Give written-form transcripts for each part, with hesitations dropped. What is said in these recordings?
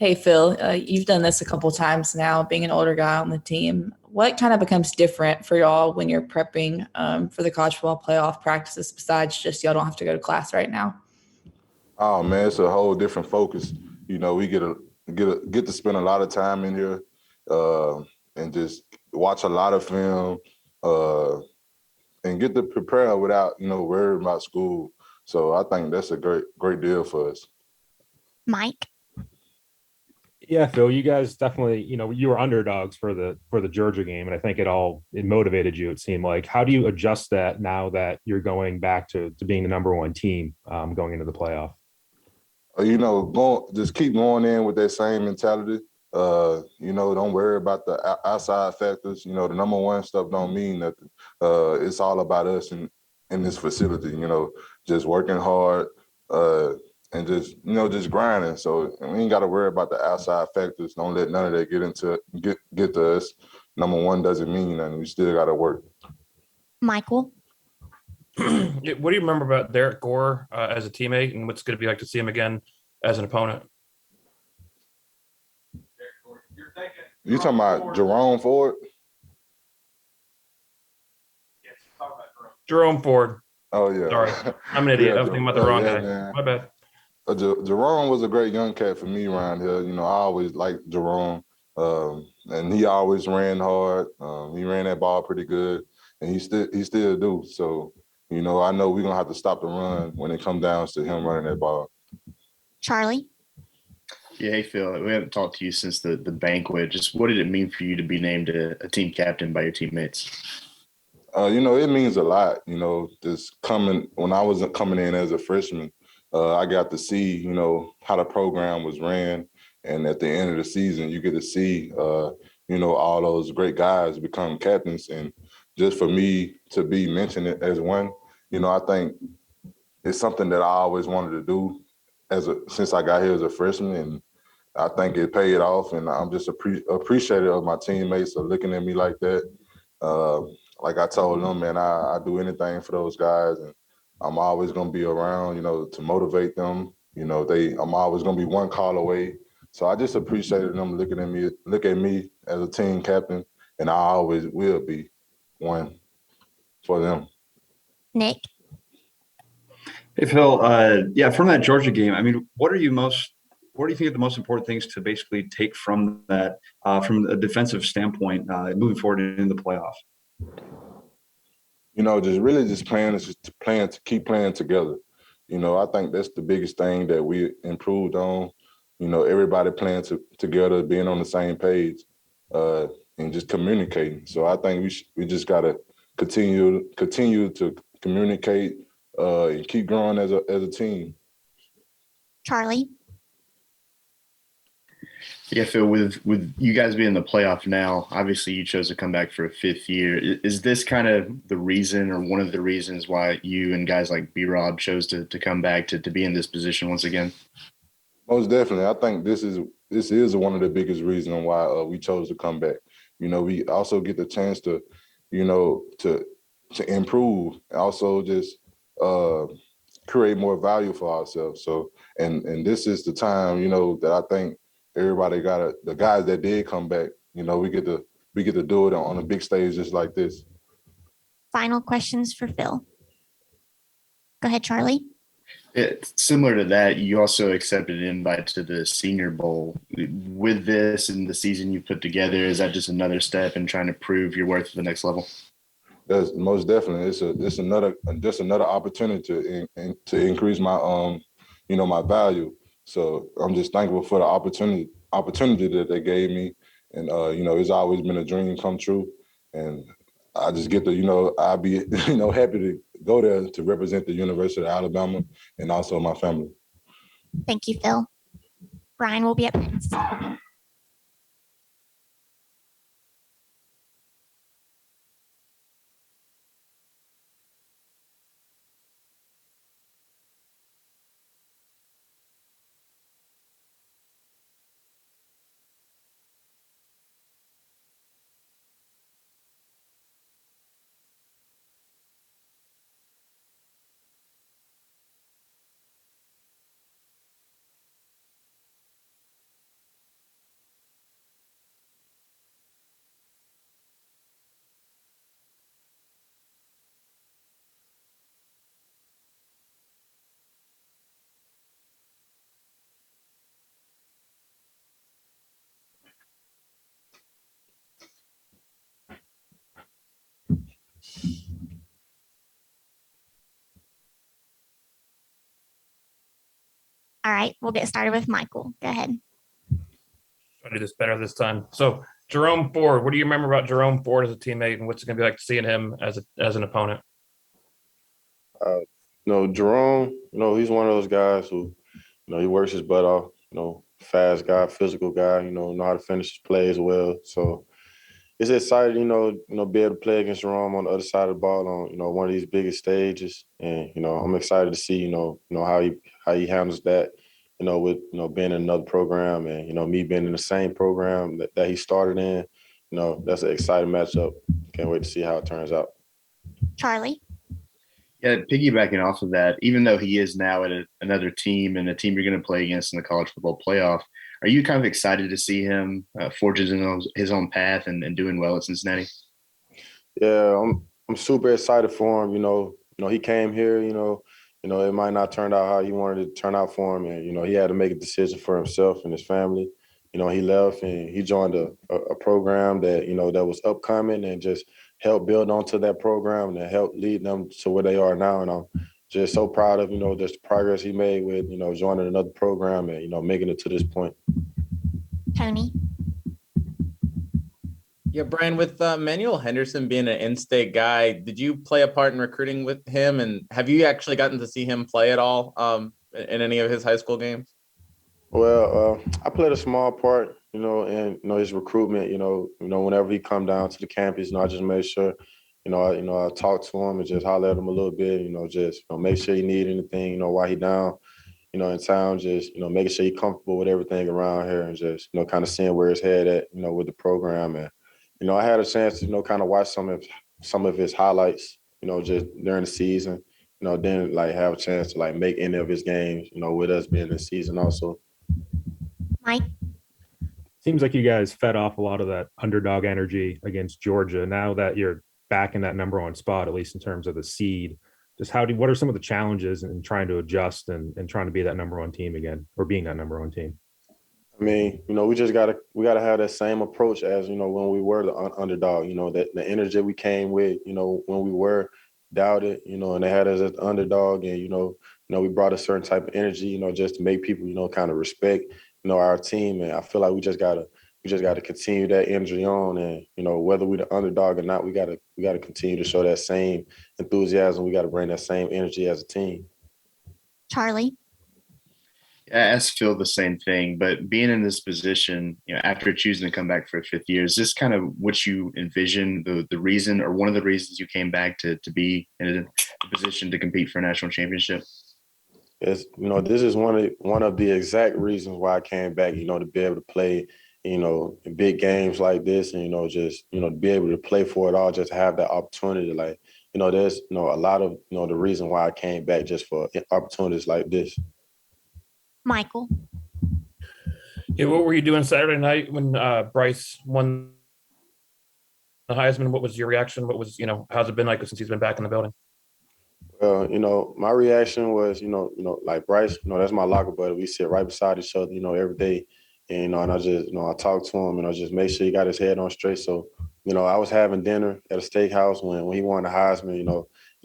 Hey, Phil, you've done this a couple times now, being an older guy on the team. What kind of becomes different for y'all when you're prepping for the college football playoff practices besides just y'all don't have to go to class right now? Oh man, it's a whole different focus. We get to spend a lot of time in here, uh, and just watch a lot of film, uh, and get to prepare without worrying about school. So I think that's a great deal for us. Mike? Yeah, Phil, you guys definitely, you were underdogs for the Georgia game, and I think it motivated you. It seemed like. How do you adjust that now that you're going back to being the number one team going into the playoff? Just keep going in with that same mentality. Don't worry about the outside factors. The number one stuff don't mean nothing. It's all about us in this facility. Just working hard, and just grinding. So we ain't got to worry about the outside factors. Don't let none of that get to us. Number one doesn't mean nothing. We still got to work. Michael? What do you remember about Derek Gore as a teammate, and what's going to be like to see him again as an opponent? You talking about Jerome Ford? Jerome Ford. Oh yeah. Sorry, I'm an idiot. I was thinking about the wrong guy. Man. My bad. Jerome was a great young cat for me around here. I always liked Jerome, and he always ran hard. He ran that ball pretty good, and he still do. So, I know we're gonna have to stop the run when it comes down to him running that ball. Charlie? Yeah, hey Phil, we haven't talked to you since the banquet. Just what did it mean for you to be named a team captain by your teammates? It means a lot. Just coming when I was coming in as a freshman, I got to see, how the program was ran, and at the end of the season, you get to see, all those great guys become captains, and just for me to be mentioned as one, I think it's something that I always wanted to do since I got here as a freshman, and I think it paid off, and I'm just appreciative of my teammates for looking at me like that. Uh, like I told them, man, I do anything for those guys, and I'm always gonna be around, to motivate them. I'm always gonna be one call away. So I just appreciated them look at me as a team captain, and I always will be one for them. Nick? Hey Phil, yeah, from that Georgia game, I mean, what do you think are the most important things to basically take from that, from a defensive standpoint, moving forward in the playoff? Just really just playing to keep playing together. I think that's the biggest thing that we improved on. Everybody playing together, being on the same page, and just communicating. So I think we just gotta continue to communicate, and keep growing as a team. Charlie? Yeah, Phil, with you guys being in the playoff now, obviously you chose to come back for a fifth year. Is this kind of the reason or one of the reasons why you and guys like B-Rob chose to come back to be in this position once again? Most definitely. I think this is one of the biggest reasons why we chose to come back. We also get the chance to, to improve, and also just create more value for ourselves. So, and this is the time, that I think the guys that did come back, we get to do it on a big stage just like this. Final questions for Phil. Go ahead, Charlie. Similar to that, you also accepted an invite to the Senior Bowl. With this and the season you put together, is that just another step in trying to prove your worth to the next level? That's most definitely. It's another opportunity to increase my my value. So I'm just thankful for the opportunity that they gave me, and it's always been a dream come true, and I just get to I'll be happy to go there to represent the University of Alabama and also my family. Thank you, Phil. Brian will be up next. All right, we'll get started with Michael. Go ahead. Try to do this better this time. So Jerome Ford, what do you remember about Jerome Ford as a teammate, and what's it going to be like seeing him as an opponent? Jerome, he's one of those guys who, he works his butt off, fast guy, physical guy, know how to finish his plays well. So it's exciting, be able to play against Jerome on the other side of the ball on, one of these biggest stages. And, I'm excited to see, how he handles that, with, being in another program and, me being in the same program that he started in. That's an exciting matchup. Can't wait to see how it turns out. Charlie. Yeah, piggybacking off of that, even though he is now at another team and the team you're going to play against in the college football playoff, are you kind of excited to see him forge his own path and doing well at Cincinnati? Yeah, I'm super excited for him. He came here. It might not turn out how he wanted it to turn out for him, and he had to make a decision for himself and his family. He left and he joined a program that that was upcoming and just helped build onto that program and help lead them to where they are now. And I'm just so proud of just the progress he made with joining another program and making it to this point. Tony. Yeah, Brian, with Emmanuel Henderson being an in-state guy, did you play a part in recruiting with him? And have you actually gotten to see him play at all in any of his high school games? Well, I played a small part, in his recruitment. Whenever he come down to the campus, I just made sure, I talk to him and just holler at him a little bit. Just make sure he need anything. While he down, in town, just making sure he comfortable with everything around here and just kind of seeing where his head at, with the program. And I had a chance to kind of watch some of his highlights, just during the season. Didn't have a chance to make any of his games, with us being in the season also. Mike. Seems like you guys fed off a lot of that underdog energy against Georgia. Now that you're back in that number one spot, at least in terms of the seed, just what are some of the challenges in trying to adjust and trying to be that number one team again, or being that number one team? I mean, we just gotta have that same approach as when we were the underdog. That the energy we came with, when we were doubted, and they had us as the underdog, and we brought a certain type of energy, just to make people, kind of respect, our team. And I feel like we just gotta continue that energy on, and whether we're the underdog or not, we gotta continue to show that same enthusiasm. We gotta bring that same energy as a team. Charlie. I asked Phil the same thing, but being in this position, after choosing to come back for a fifth year, is this kind of what you envision, the reason or one of the reasons you came back to be in a position to compete for a national championship? Yes, this is one of the exact reasons why I came back, to be able to play, in big games like this, and, just, to be able to play for it all, just have that opportunity. There's, a lot of, the reason why I came back just for opportunities like this. Michael. Yeah, what were you doing Saturday night when Bryce won the Heisman? What was your reaction? What was, how's it been like since he's been back in the building? Well, my reaction was, like Bryce, that's my locker buddy. We sit right beside each other, every day. And, and I just, I talk to him and I just make sure he got his head on straight. So, I was having dinner at a steakhouse when he won the Heisman, and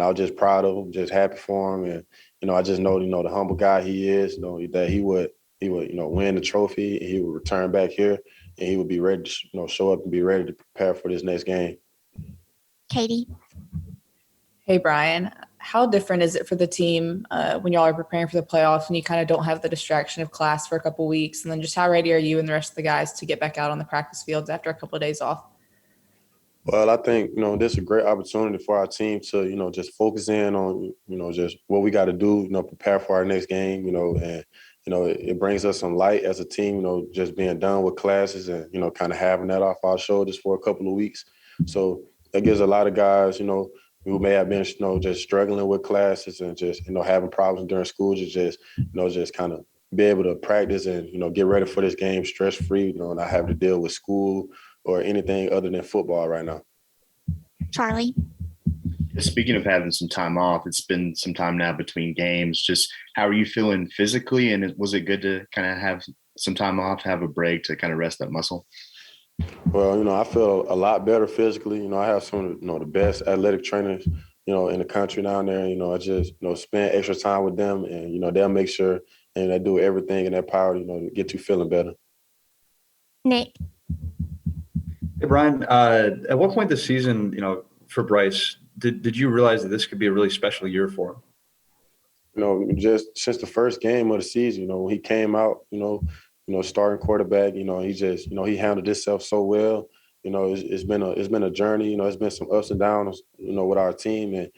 I was just proud of him, just happy for him. And, I just know, the humble guy he is, that he would, win the trophy and he would return back here and he would be ready to, show up and be ready to prepare for this next game. Katie. Hey, Brian, how different is it for the team when y'all are preparing for the playoffs and you kind of don't have the distraction of class for a couple of weeks? And then just how ready are you and the rest of the guys to get back out on the practice fields after a couple of days off? Well, I think, this is a great opportunity for our team to, just focus in on, just what we got to do, prepare for our next game, and, it brings us some light as a team, just being done with classes and, kind of having that off our shoulders for a couple of weeks. So that gives a lot of guys, who may have been, just struggling with classes and just, having problems during school to just kind of be able to practice and, get ready for this game stress-free, not have to deal with school or anything other than football right now. Charlie. Speaking of having some time off, it's been some time now between games. Just how are you feeling physically? And was it good to kind of have some time off, have a break to kind of rest that muscle? Well, I feel a lot better physically. I have some of, the best athletic trainers, in the country down there. I just, spend extra time with them and, they'll make sure, and they do everything in their power, to get you feeling better. Nick. Hey, Brian, at what point this season, for Bryce, did you realize that this could be a really special year for him? Just since the first game of the season, when he came out, starting quarterback, he handled himself so well. It's been a journey. It's been some ups and downs, with our team, and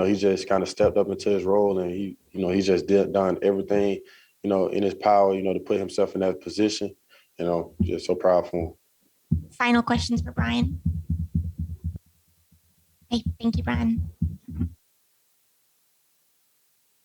he just kind of stepped up into his role, and he just done everything, in his power, to put himself in that position. Just so proud for him. Final questions for Brian. Okay, thank you, Brian.